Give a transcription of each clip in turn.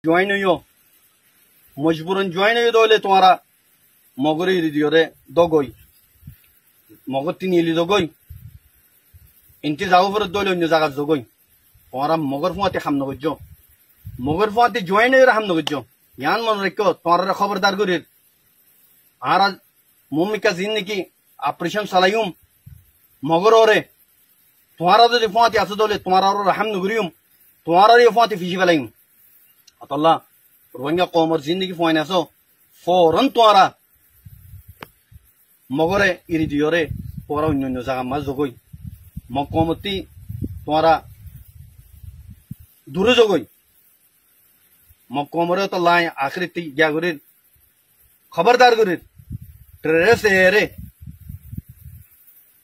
join हुई मजबूरन join हुई दोले तुम्हारा मगरी रिदियोरे दोगोई मगर तीन इली दोगोई इंटी जागो पर दोले अन्य जागा दोगोई तुम्हारा मगर फुआते हम नगजो मगर फुआते ज्वाइन हुई हम नगजो यान मन रखो तुम्हारा खबरदार गुरिर आरा मुम्मिका जिंदगी ऑपरेशन सलायुम मगर ओरे तुम्हारा तो रिफाते आसो दोले तुम्हारा और रहम नगरियुम तुम्हारा रिफाते फिशी वालायुम अतल्ला रोहिंग्या कौम और जिंदगी फोन ऐसो फौरन तुम्हारा मगरे इरिदियोरे पूरा उन्यों जगह मज जोगोई मकोमती तुम्हारा दूर जोगोई मकोमरे तो लाए आखिरी ती क्या गुरिर खबरदार गुरिर ट्रेरे से रे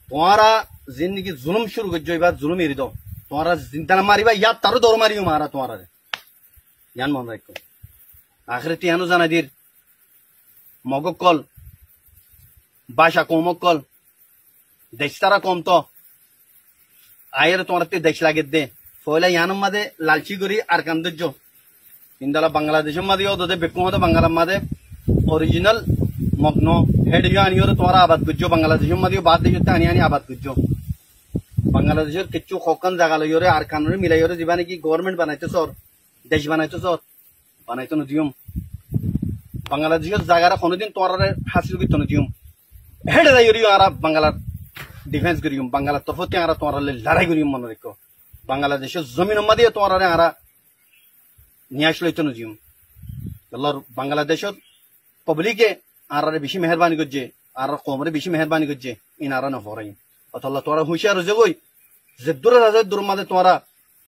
तुम्हारा जिंदगी जुल्म शुरू कर जो बात जुल्म इरिदो तुम्हारा जिंदा मारी बा या तारो दौर मारी मारा तुम्हारा यान मन रखो आखिर तिहानो जाना दिर मगो कल बाशा कोमो कल देशतारा कोम तो आयर तुम्हारा ते देश लागे दे फोला यानम मादे लालची गुरी आरकांद जो इंदला बांग्लादेश मादे यो दे बेकुमा तो बांग्ला मादे ओरिजिनल मग्नो हेड जो आनी और तुम्हारा आबाद गुज्जो बांग्लादेश मादे बात दे जुत्ता आनी आबाद गुज्जो बांग्लादेश किच्चू खोकन जागा लो योरे आरकान रे मिला योरे जीवाने की गवर्नमेंट बनाइते सोर देश बनाइते सोर बनाइते नदियम बांग्लादेश जागारा कोनो दिन तोरारे हासिल कितो नदियम हेड दा योरी आरा बांग्ला डिफेंस करियम बांग्ला तरफते आरा तोराले लड़ाई करियम मन रेको बांग्लादेश जमीन मदे तोरारे आरा न्याय लइतो नदियम अल्लाह बांग्लादेश पब्लिक के आरा बेशी मेहरबानी गजे आरा कौमरे बेशी मेहरबानी गजे इन आरा न फराई अल्लाह तोरा होशियार जगोई जद्दुर राजा दुर मदे तोरा